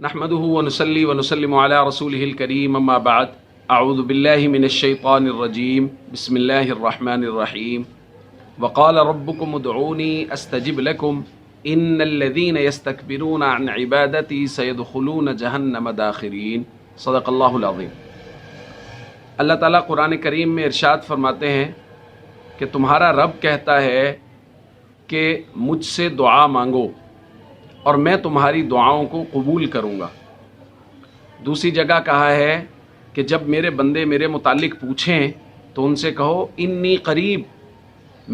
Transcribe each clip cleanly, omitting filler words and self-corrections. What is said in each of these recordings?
نحمده ونصلي ونسلم على رسوله الكريم اما بعد اعوذ بالله من الشيطان الرجيم بسم الله الرحمن الرحيم وقال ربكم ادعوني استجب لكم ان الذين يستكبرون عن عبادتي سيدخلون جهنم داخرين صدق اللہ العظیم۔ اللہ تعالیٰ قرآن کریم میں ارشاد فرماتے ہیں کہ تمہارا رب کہتا ہے کہ مجھ سے دعا مانگو اور میں تمہاری دعاؤں کو قبول کروں گا۔ دوسری جگہ کہا ہے کہ جب میرے بندے میرے متعلق پوچھیں تو ان سے کہو انی قریب،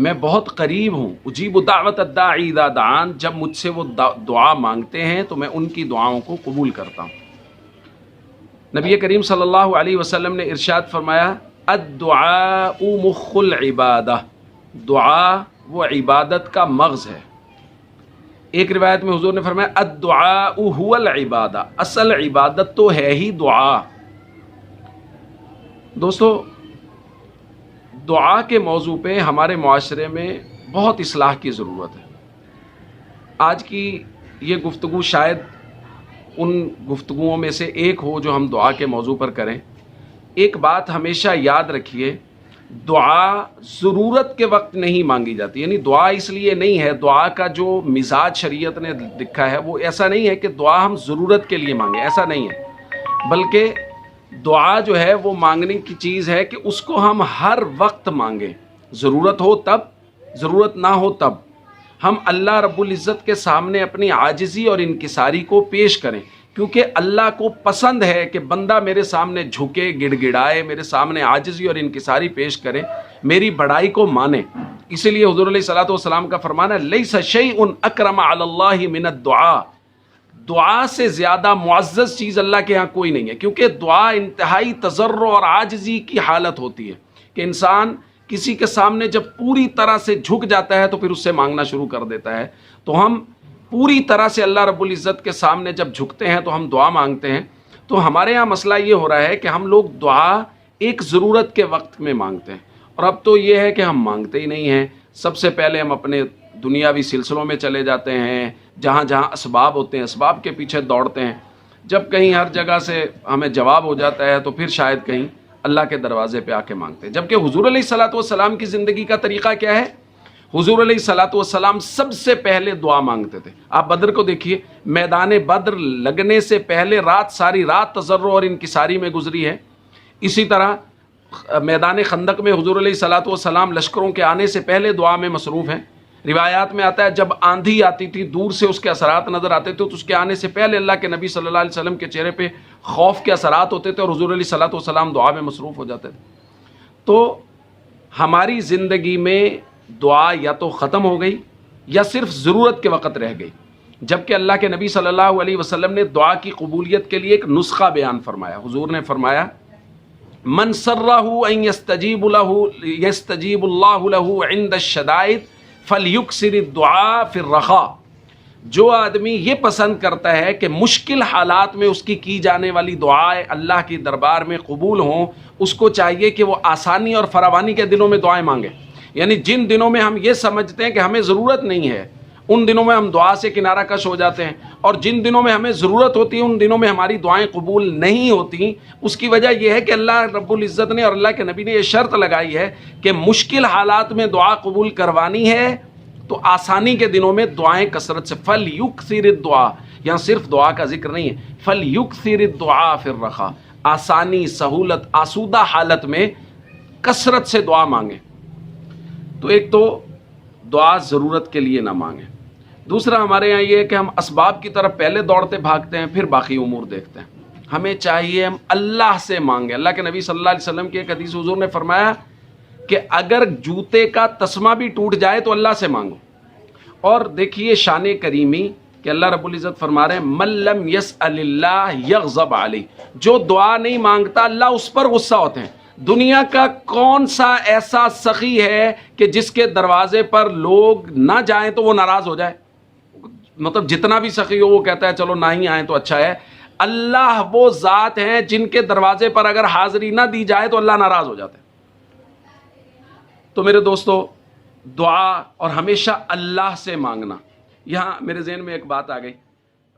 میں بہت قریب ہوں، اجیب دعوت الداعی اذا دعان، جب مجھ سے وہ دعا مانگتے ہیں تو میں ان کی دعاؤں کو قبول کرتا ہوں۔ نبی کریم صلی اللہ علیہ وسلم نے ارشاد فرمایا الدعاء مخ العبادہ، دعا وہ عبادت کا مغز ہے۔ ایک روایت میں حضور نے فرمایا الدعاء هو العبادہ، اصل عبادت تو ہے ہی دعا۔ دوستو، دعا کے موضوع پہ ہمارے معاشرے میں بہت اصلاح کی ضرورت ہے۔ آج کی یہ گفتگو شاید ان گفتگوؤں میں سے ایک ہو جو ہم دعا کے موضوع پر کریں۔ ایک بات ہمیشہ یاد رکھیے، دعا ضرورت کے وقت نہیں مانگی جاتی، یعنی دعا اس لیے نہیں ہے، دعا کا جو مزاج شریعت نے لکھا ہے وہ ایسا نہیں ہے کہ دعا ہم ضرورت کے لیے مانگیں، ایسا نہیں ہے، بلکہ دعا جو ہے وہ مانگنے کی چیز ہے کہ اس کو ہم ہر وقت مانگیں، ضرورت ہو تب، ضرورت نہ ہو تب ہم اللہ رب العزت کے سامنے اپنی عاجزی اور انکساری کو پیش کریں، کیونکہ اللہ کو پسند ہے کہ بندہ میرے سامنے جھکے، گڑ گڑائے، میرے سامنے عاجزی اور انکساری پیش کرے، میری بڑائی کو مانے۔ اسی لیے حضور علیہ الصلوۃ والسلام کا فرمانا لیس شیء اکرم علی اللہ من الدعاء، دعا سے زیادہ معزز چیز اللہ کے ہاں کوئی نہیں ہے، کیونکہ دعا انتہائی تضرع اور عاجزی کی حالت ہوتی ہے کہ انسان کسی کے سامنے جب پوری طرح سے جھک جاتا ہے تو پھر اس سے مانگنا شروع کر دیتا ہے۔ تو ہم پوری طرح سے اللہ رب العزت کے سامنے جب جھکتے ہیں تو ہم دعا مانگتے ہیں۔ تو ہمارے یہاں مسئلہ یہ ہو رہا ہے کہ ہم لوگ دعا ایک ضرورت کے وقت میں مانگتے ہیں، اور اب تو یہ ہے کہ ہم مانگتے ہی نہیں ہیں۔ سب سے پہلے ہم اپنے دنیاوی سلسلوں میں چلے جاتے ہیں، جہاں جہاں اسباب ہوتے ہیں اسباب کے پیچھے دوڑتے ہیں۔ جب کہیں ہر جگہ سے ہمیں جواب ہو جاتا ہے تو پھر شاید کہیں اللہ کے دروازے پہ آ کے مانگتے ہیں۔ جبکہ حضور علیہ الصلوۃ والسلام کی زندگی کا طریقہ کیا ہے؟ حضور علیہ الصلوۃ والسلام سب سے پہلے دعا مانگتے تھے۔ آپ بدر کو دیکھیے، میدان بدر لگنے سے پہلے ساری رات تضرع اور انکساری میں گزری ہے۔ اسی طرح میدان خندق میں حضور علیہ الصلوۃ والسلام لشکروں کے آنے سے پہلے دعا میں مصروف ہیں۔ روایات میں آتا ہے جب آندھی آتی تھی، دور سے اس کے اثرات نظر آتے تھے، تو اس کے آنے سے پہلے اللہ کے نبی صلی اللہ علیہ وسلم کے چہرے پہ خوف کے اثرات ہوتے تھے اور حضور علیہ الصلوۃ والسلام دعا میں مصروف ہو جاتے تھے۔ تو ہماری زندگی میں دعا یا تو ختم ہو گئی یا صرف ضرورت کے وقت رہ گئی، جبکہ اللہ کے نبی صلی اللہ علیہ وسلم نے دعا کی قبولیت کے لیے ایک نسخہ بیان فرمایا۔ حضور نے فرمایا من سرہ ان یستجیب اللہ لہ عند الشدائد فلیکثر الدعاء فی الرخاء، جو آدمی یہ پسند کرتا ہے کہ مشکل حالات میں اس کی جانے والی دعائیں اللہ کی دربار میں قبول ہوں، اس کو چاہیے کہ وہ آسانی اور فراوانی کے دنوں میں دعائیں مانگے۔ یعنی جن دنوں میں ہم یہ سمجھتے ہیں کہ ہمیں ضرورت نہیں ہے، ان دنوں میں ہم دعا سے کنارہ کش ہو جاتے ہیں، اور جن دنوں میں ہمیں ضرورت ہوتی ہے ان دنوں میں ہماری دعائیں قبول نہیں ہوتی۔ اس کی وجہ یہ ہے کہ اللہ رب العزت نے اور اللہ کے نبی نے یہ شرط لگائی ہے کہ مشکل حالات میں دعا قبول کروانی ہے تو آسانی کے دنوں میں دعائیں کثرت سے، فَلْيُكْثِرِ الدُّعَاء، یہاں صرف دعا کا ذکر نہیں ہے، فَلْيُكْثِرِ الدُّعَاء فِي الرَّخَاء، آسانی، سہولت، آسودہ حالت میں کثرت سے دعا مانگیں۔ تو ایک تو دعا ضرورت کے لیے نہ مانگیں، دوسرا ہمارے یہاں یہ ہے کہ ہم اسباب کی طرف پہلے دوڑتے بھاگتے ہیں، پھر باقی امور دیکھتے ہیں۔ ہمیں چاہیے ہم اللہ سے مانگیں۔ اللہ کے نبی صلی اللہ علیہ وسلم کی ایک حدیث حضور نے فرمایا کہ اگر جوتے کا تسمہ بھی ٹوٹ جائے تو اللہ سے مانگو۔ اور دیکھیے شان کریمی کہ اللہ رب العزت فرما رہے ہیں من لم یسأل اللہ یغضب علیہ، جو دعا نہیں مانگتا اللہ اس پر غصہ ہوتے ہیں۔ دنیا کا کون سا ایسا سخی ہے کہ جس کے دروازے پر لوگ نہ جائیں تو وہ ناراض ہو جائے؟ مطلب جتنا بھی سخی ہو وہ کہتا ہے چلو نہ ہی آئیں تو اچھا ہے۔ اللہ وہ ذات ہیں جن کے دروازے پر اگر حاضری نہ دی جائے تو اللہ ناراض ہو جاتے ہیں۔ تو میرے دوستو، دعا اور ہمیشہ اللہ سے مانگنا، یہاں میرے ذہن میں ایک بات آ گئی۔